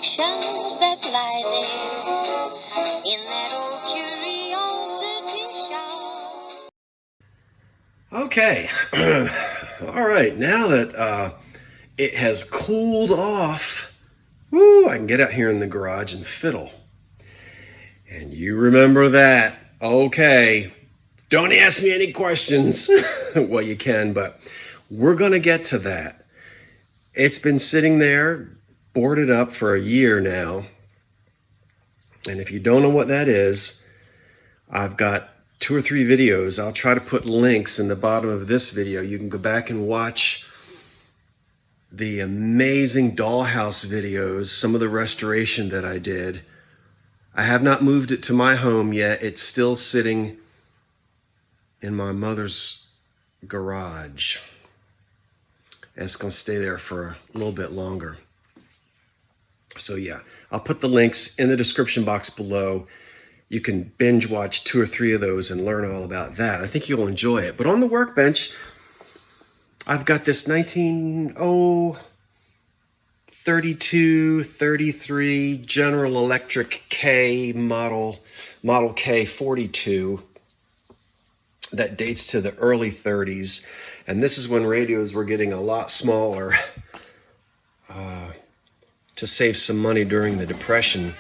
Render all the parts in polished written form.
directions that lie there in that old curiosity shop. Okay. All right, now that it has cooled off, woo, I can get out here in the garage and fiddle. And you remember that. Okay. Don't ask me any questions. Well, you can, but we're going to get to that. It's been sitting there, boarded up for a year now. And if you don't know what that is, I've got 2 or 3 videos. I'll try to put links in the bottom of this video. You can go back and watch the amazing dollhouse videos, some of the restoration that I did. I have not moved it to my home yet. It's still sitting in my mother's garage. And it's going to stay there for a little bit longer. So yeah, I'll put the links in the description box below. You can binge watch 2 or 3 of those and learn all about that. I think you'll enjoy it. But on the workbench, I've got this 32, 33 General Electric K model K42 that dates to the early 30s. And this is when radios were getting a lot smaller to save some money during the depression.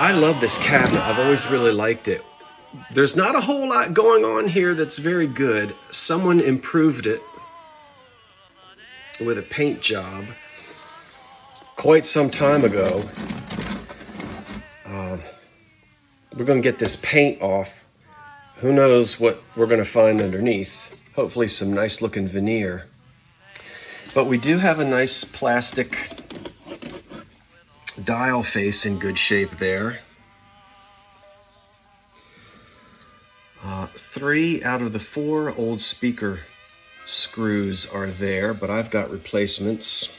I love this cabinet. I've always really liked it. There's not a whole lot going on here that's very good. Someone improved it with a paint job quite some time ago. We're going to get this paint off. Who knows what we're going to find underneath. Hopefully some nice looking veneer. But we do have a nice plastic dial face in good shape there. 3 out of the 4 old speaker screws are there, but I've got replacements.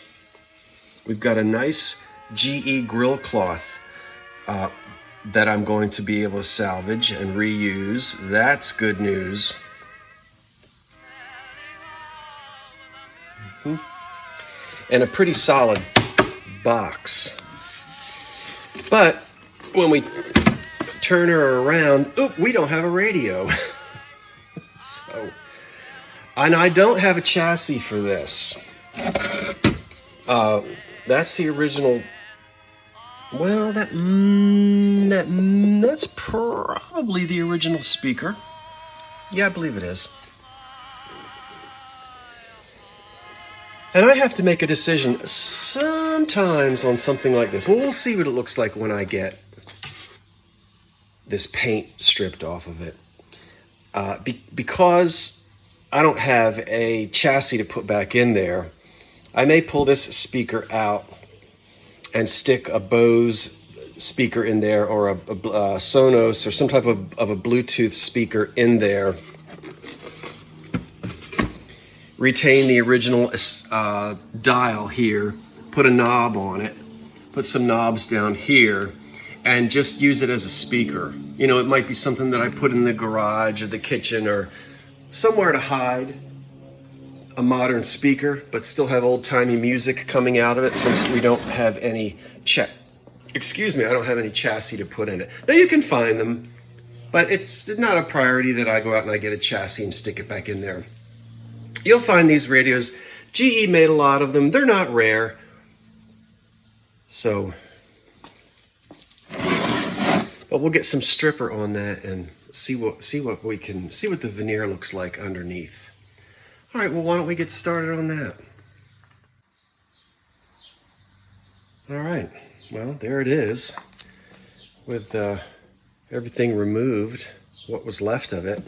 We've got a nice GE grill cloth that I'm going to be able to salvage and reuse. That's good news. And a pretty solid box. But when we turn her around, oop, we don't have a radio. So, and I don't have a chassis for this. That's the original. Well, that's probably the original speaker. Yeah, I believe it is. And I have to make a decision sometimes on something like this. Well, we'll see what it looks like when I get this paint stripped off of it. Because I don't have a chassis to put back in there, I may pull this speaker out and stick a Bose speaker in there, or a Sonos, or some type of a Bluetooth speaker in there. Retain the original dial here, put a knob on it, put some knobs down here, and just use it as a speaker. You know, it might be something that I put in the garage or the kitchen or somewhere to hide a modern speaker, but still have old-timey music coming out of it, since we don't have any I don't have any chassis to put in it. Now you can find them, but it's not a priority that I go out and I get a chassis and stick it back in there. You'll find these radios. GE made a lot of them. They're not rare. So, but we'll get some stripper on that and see what the veneer looks like underneath. All right, well, why don't we get started on that? All right, well, there it is, with everything removed, what was left of it.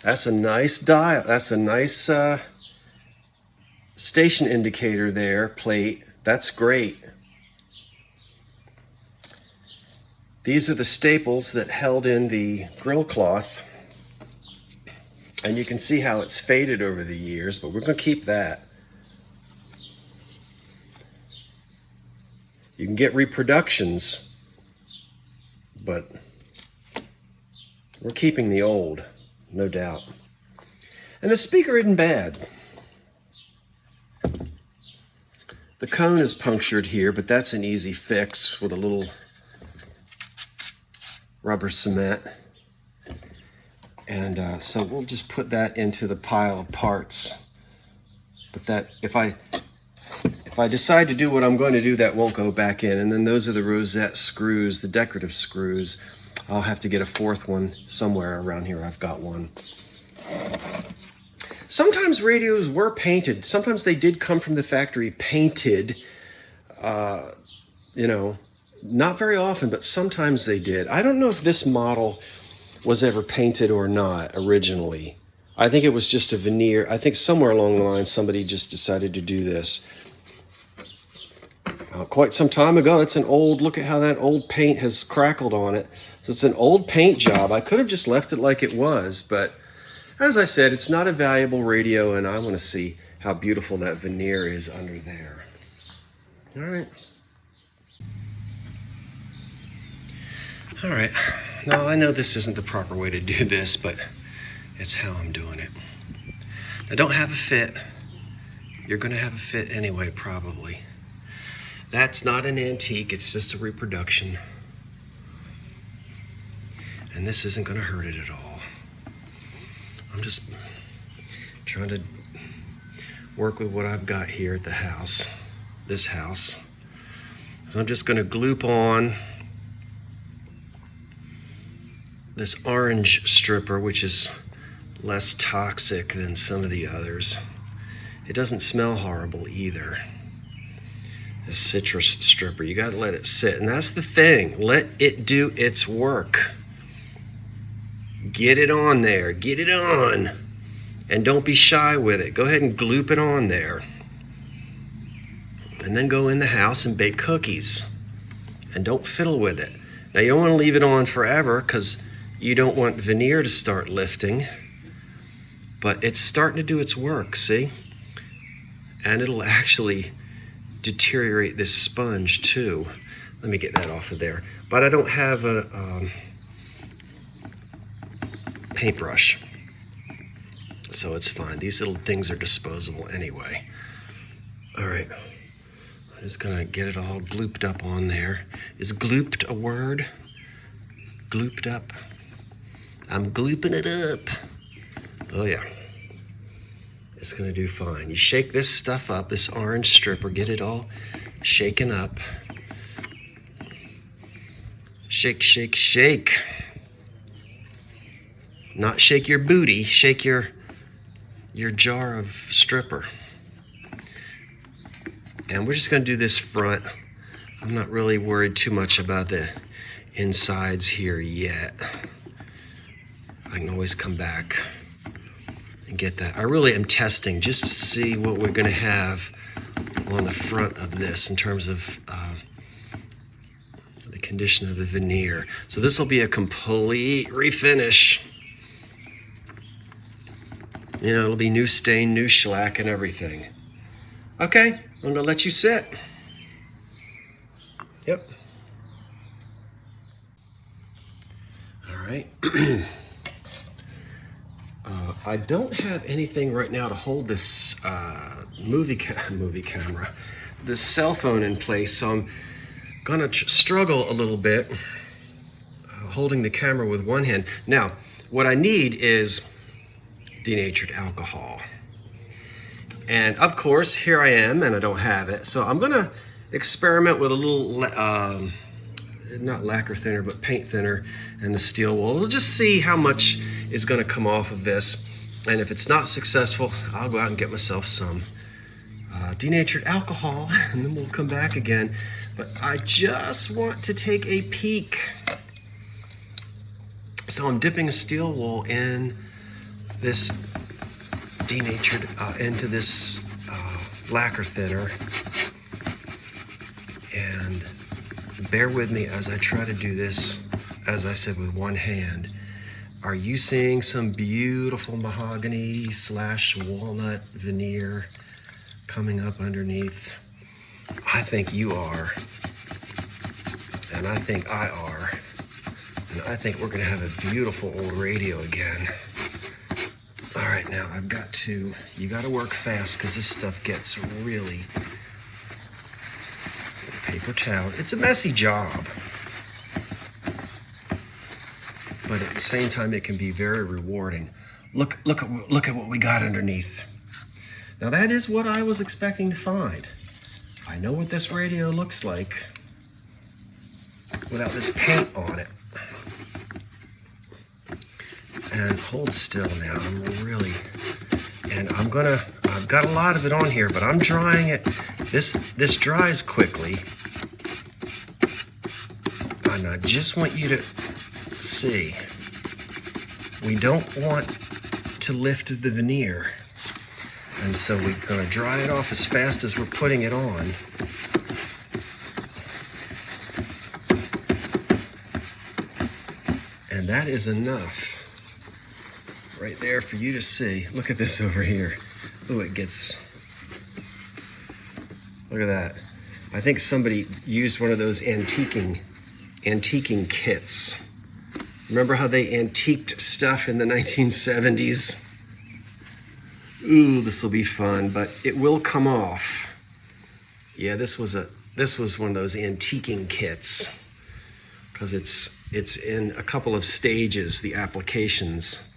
That's a nice dial. That's a nice station indicator there, plate. That's great. These are the staples that held in the grill cloth. And you can see how it's faded over the years, but we're going to keep that. You can get reproductions, but we're keeping the old, no doubt. And the speaker isn't bad. The cone is punctured here, but that's an easy fix with a little rubber cement. And so we'll just put that into the pile of parts. But that, if I decide to do what I'm going to do, that won't go back in. And then those are the rosette screws, the decorative screws. I'll have to get a fourth one somewhere around here. I've got one. Sometimes radios were painted. Sometimes they did come from the factory painted. You know, not very often, but sometimes they did. I don't know if this model was ever painted or not originally. I think it was just a veneer. I think somewhere along the line somebody just decided to do this. Quite some time ago. It's an old, look at how that old paint has crackled on it. So it's an old paint job. I could have just left it like it was, but as I said, it's not a valuable radio, and I want to see how beautiful that veneer is under there. All right. All right. Now, I know this isn't the proper way to do this, but it's how I'm doing it. I don't have a fit. You're going to have a fit anyway, probably. That's not an antique. It's just a reproduction. And this isn't going to hurt it at all. I'm just trying to work with what I've got here at the house, this house. So I'm just going to gloop on this orange stripper, which is less toxic than some of the others. It doesn't smell horrible either. This citrus stripper, you gotta let it sit. And that's the thing, let it do its work. Get it on there, get it on. And don't be shy with it. Go ahead and gloop it on there. And then go in the house and bake cookies. And don't fiddle with it. Now, you don't want to leave it on forever because you don't want veneer to start lifting. But it's starting to do its work, see? And it'll actually deteriorate this sponge too. Let me get that off of there. But I don't have a paintbrush, so it's fine. These little things are disposable anyway. All right, I'm just gonna get it all glooped up on there. Is glooped a word? Glooped up. I'm glooping it up. Oh yeah. It's gonna do fine. You shake this stuff up, this orange stripper, get it all shaken up. Shake, shake, shake. Not shake your booty, shake your jar of stripper. And we're just gonna do this front. I'm not really worried too much about the insides here yet. I can always come back and get that. I really am testing just to see what we're gonna have on the front of this in terms of the condition of the veneer. So this will be a complete refinish. You know, it'll be new stain, new shellac, and everything. Okay, I'm gonna let you sit. Yep. All right. I don't have anything right now to hold this movie camera, this cell phone in place, so I'm gonna struggle a little bit holding the camera with one hand. Now, what I need is denatured alcohol. And of course, here I am, and I don't have it. So I'm gonna experiment with a little, not lacquer thinner, but paint thinner and the steel wool. We'll just see how much is gonna come off of this. And if it's not successful, I'll go out and get myself some denatured alcohol, and then we'll come back again. But I just want to take a peek. So I'm dipping a steel wool in this denatured, into this lacquer thinner. And bear with me as I try to do this, as I said, with one hand. Are you seeing some beautiful mahogany / walnut veneer coming up underneath? I think you are. And I think I are. And I think we're gonna have a beautiful old radio again. All right, now you gotta work fast because this stuff gets really, paper towel. It's a messy job. But at the same time, it can be very rewarding. Look at what we got underneath. Now that is what I was expecting to find. I know what this radio looks like without this paint on it. And hold still now. I've got a lot of it on here, but I'm drying it. This dries quickly. And I just want you to see, we don't want to lift the veneer, and so we're going to dry it off as fast as we're putting it on. And that is enough right there for you to see. Look at this over here. Oh, look at that. I think somebody used one of those antiquing kits. Remember how they antiqued stuff in the 1970s? Ooh, this will be fun, but it will come off. Yeah, this was one of those antiquing kits, because it's in a couple of stages, the applications.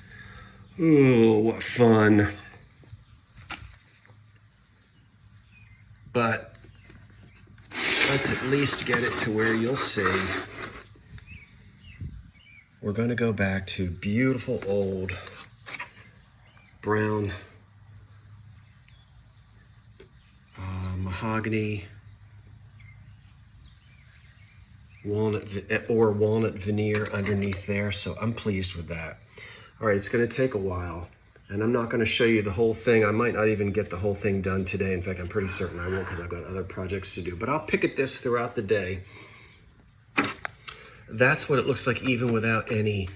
Ooh, what fun. But let's at least get it to where you'll see. We're going to go back to beautiful old brown mahogany walnut veneer underneath there. So I'm pleased with that. All right, it's going to take a while, and I'm not going to show you the whole thing. I might not even get the whole thing done today. In fact, I'm pretty certain I won't, because I've got other projects to do. But I'll pick at this throughout the day. That's what it looks like even without any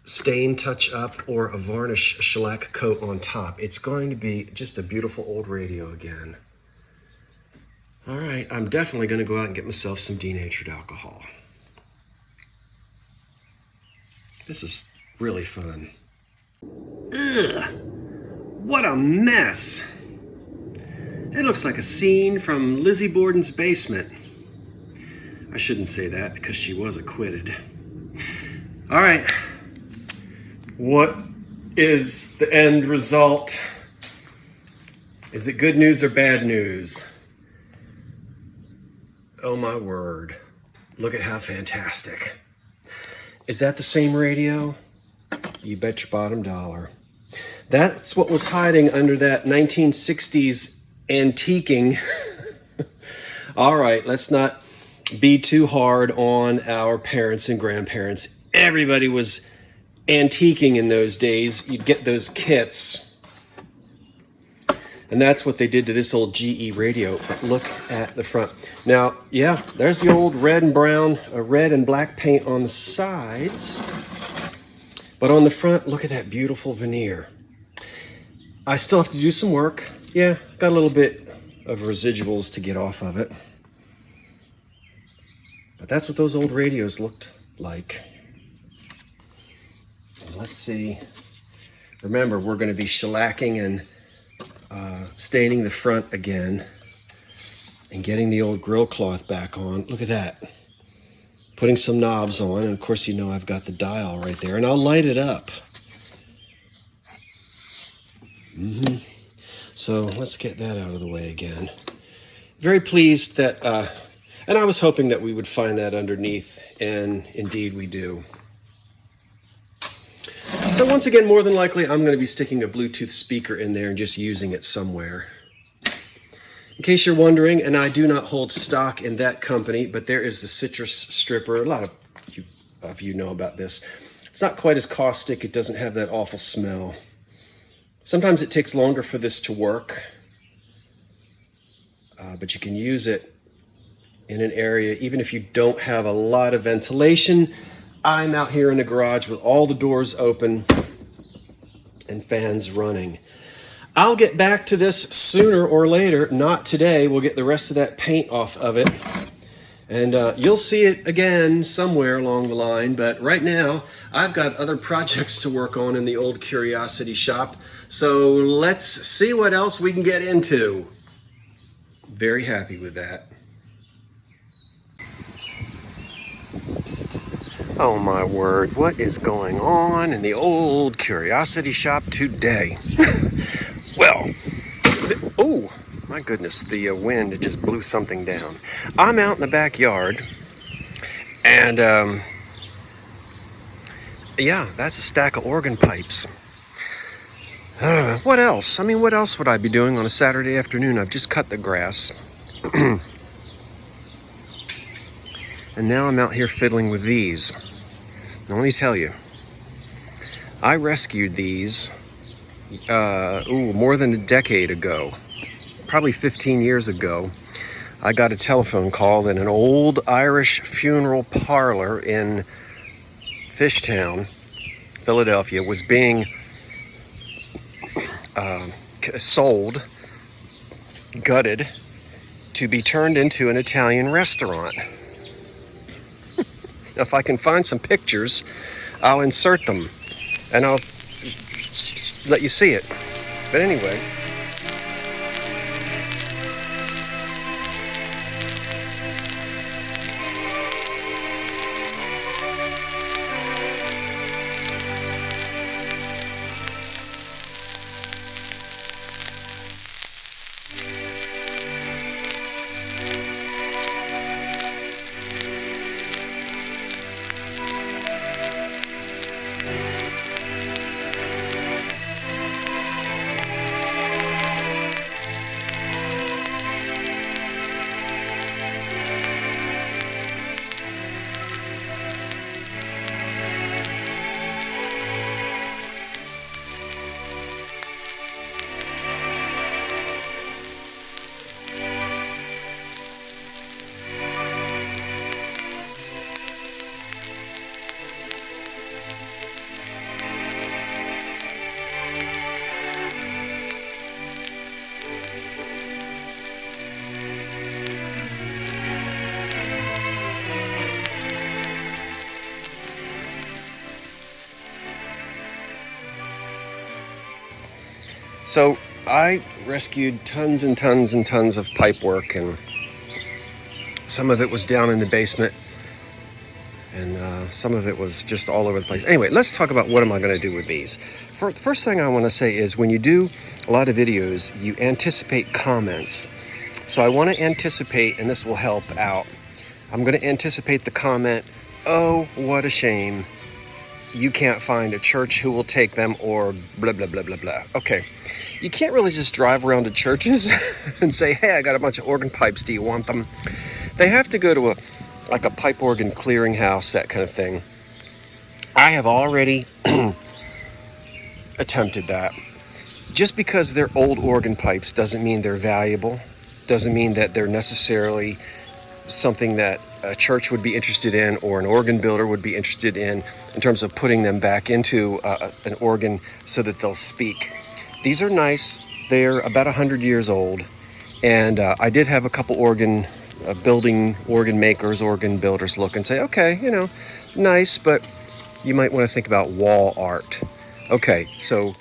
stain touch up or a varnish shellac coat on top. It's going to be just a beautiful old radio again. All right, I'm definitely going to go out and get myself some denatured alcohol. This is really fun. Ugh, what a mess. It looks like a scene from Lizzie Borden's basement. I shouldn't say that because she was acquitted. All right. What is the end result? Is it good news or bad news? Oh my word. Look at how fantastic. Is that the same radio? You bet your bottom dollar. That's what was hiding under that 1960s antiquing. All right, let's not be too hard on our parents and grandparents. Everybody was antiquing in those days. You'd get those kits. And that's what they did to this old GE radio. But look at the front. Now, yeah, there's the old red and brown, red and black paint on the sides. But on the front, look at that beautiful veneer. I still have to do some work. Yeah, got a little bit of residuals to get off of it. But that's what those old radios looked like. And let's see. Remember, we're going to be shellacking and staining the front again and getting the old grill cloth back on. Look at that. Putting some knobs on, and of course you know I've got the dial right there, and I'll light it up. So let's get that out of the way again. Very pleased that, and I was hoping that we would find that underneath, and indeed we do. So once again, more than likely, I'm going to be sticking a Bluetooth speaker in there and just using it somewhere. In case you're wondering, and I do not hold stock in that company, but there is the citrus stripper. A lot of you know about this. It's not quite as caustic. It doesn't have that awful smell. Sometimes it takes longer for this to work, but you can use it in an area, even if you don't have a lot of ventilation. I'm out here in the garage with all the doors open and fans running. I'll get back to this sooner or later, not today. We'll get the rest of that paint off of it. And you'll see it again somewhere along the line. But right now, I've got other projects to work on in the old curiosity shop. So let's see what else we can get into. Very happy with that. Oh my word, what is going on in the old curiosity shop today? Well, oh my goodness, the wind just blew something down. I'm out in the backyard, and yeah, that's a stack of organ pipes. What else? I mean, what else would I be doing on a Saturday afternoon? I've just cut the grass. And now I'm out here fiddling with these. Now let me tell you, I rescued these more than a decade ago, probably 15 years ago. I got a telephone call that an old Irish funeral parlor in Fishtown, Philadelphia, was being sold, gutted, to be turned into an Italian restaurant. If I can find some pictures, I'll insert them and I'll let you see it. But anyway. So I rescued tons and tons and tons of pipe work, and some of it was down in the basement, and some of it was just all over the place. Anyway, let's talk about what am I going to do with these. The first thing I want to say is when you do a lot of videos, you anticipate comments. So I want to anticipate, and this will help out. I'm going to anticipate the comment, "Oh, what a shame. You can't find a church who will take them," or blah, blah, blah, blah, blah. Okay. You can't really just drive around to churches and say, "Hey, I got a bunch of organ pipes. Do you want them?" They have to go to a pipe organ clearinghouse, that kind of thing. I have already attempted that. Just because they're old organ pipes doesn't mean they're valuable, doesn't mean that they're necessarily something that a church would be interested in or an organ builder would be interested in terms of putting them back into an organ so that they'll speak. These are nice. They're about 100 years old, and I did have a couple organ makers, organ builders look and say, okay, you know, nice, but you might want to think about wall art. Okay, so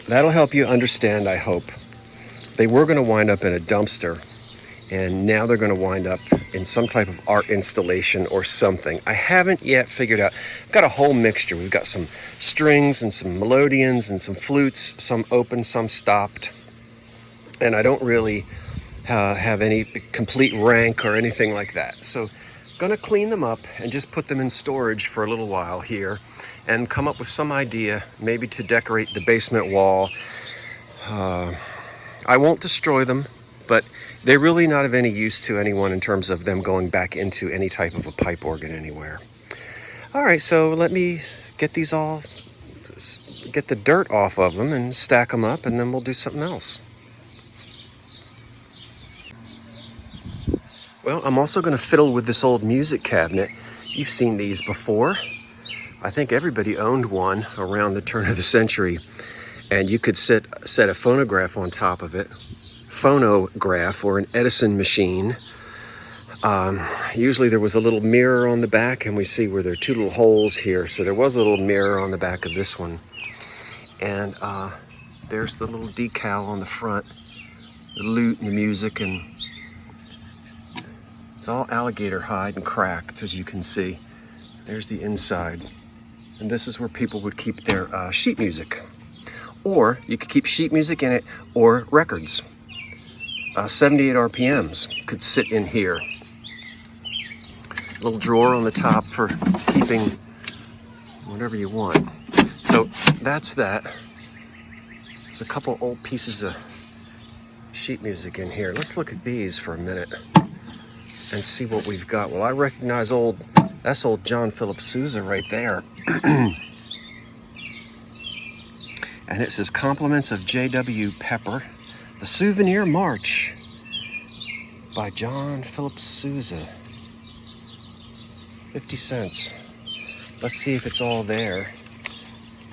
that'll help you understand, I hope. They were going to wind up in a dumpster, and now they're going to wind up in some type of art installation or something. I haven't yet figured out. I've got a whole mixture. We've got some strings and some melodeons and some flutes, some open, some stopped. And I don't really have any complete rank or anything like that. So going to clean them up and just put them in storage for a little while here and come up with some idea, maybe to decorate the basement wall. I won't destroy them, but they're really not of any use to anyone in terms of them going back into any type of a pipe organ anywhere. All right, so let me get these all, get the dirt off of them and stack them up, and then we'll do something else. Well, I'm also going to fiddle with this old music cabinet. You've seen these before. I think everybody owned one around the turn of the century, and you could set a phonograph on top of it. Phonograph or an Edison machine. Usually there was a little mirror on the back, and we see where there are two little holes here. So there was a little mirror on the back of this one. And there's the little decal on the front, the lute and the music, and it's all alligator hide and cracked, as you can see. There's the inside. And this is where people would keep their sheet music. Or you could keep sheet music in it, or records. 78 RPMs could sit in here. A little drawer on the top for keeping whatever you want. So that's that. There's a couple old pieces of sheet music in here. Let's look at these for a minute and see what we've got. Well, I recognize that's old John Philip Sousa right there. And it says Compliments of J.W. Pepper, The Souvenir March by John Philip Sousa. 50 cents. Let's see if it's all there.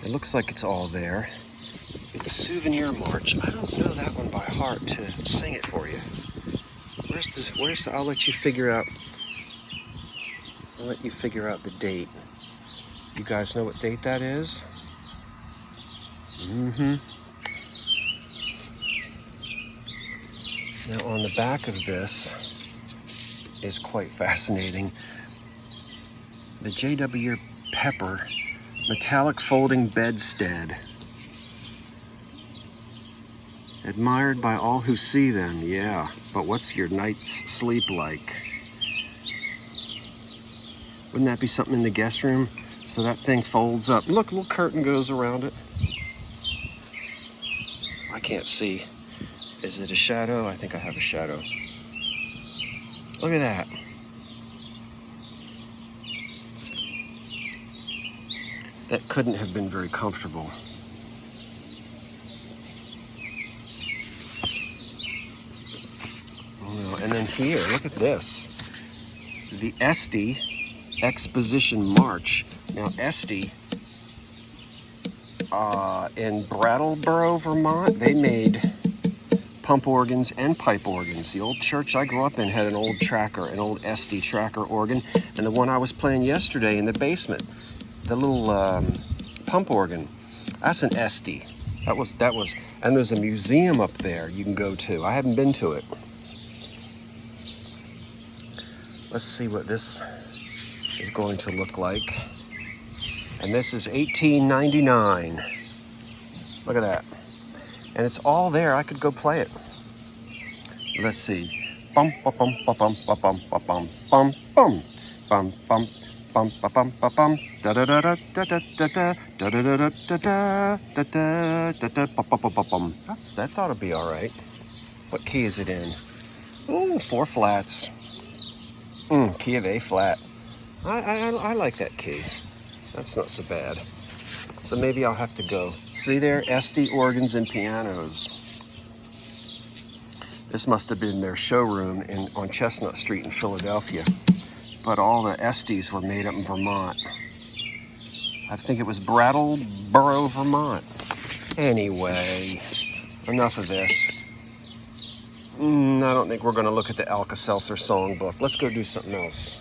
It looks like it's all there. The Souvenir March. I don't know that one by heart to sing it for you. Where's the, I'll let you figure out the date. You guys know what date that is? Mm-hmm. Now on the back of this is quite fascinating. The J.W. Pepper metallic folding bedstead. Admired by all who see them, yeah. But what's your night's sleep like? Wouldn't that be something in the guest room? So that thing folds up. Look, a little curtain goes around it. I can't see. Is it a shadow? I think I have a shadow. Look at that. That couldn't have been very comfortable. Oh no. And then here, look at this. The Esty Exposition March. Now Esty, in Brattleboro, Vermont, they made pump organs and pipe organs. The old church I grew up in had an old tracker, an old Esty tracker organ, and the one I was playing yesterday in the basement, the little pump organ, that's an Esty. That was, and there's a museum up there you can go to. I haven't been to it. Let's see what this is going to look like. And this is $18.99. Look at that. And it's all there. I could go play it. Let's see. Bum bum bum bum bum bum bum bum bum bum bum bum ba bum ba bum da da da da da da da da da da da da da da da da da ba ba ba bum. That ought to be all right. What key is it in? Oh, 4 flats. Key of A flat. I like that key. That's not so bad. So maybe I'll have to go. See there, SD organs and pianos. This must have been their showroom on Chestnut Street in Philadelphia. But all the Estes were made up in Vermont. I think it was Brattleboro, Vermont. Anyway, enough of this. I don't think we're going to look at the Alka-Seltzer songbook. Let's go do something else.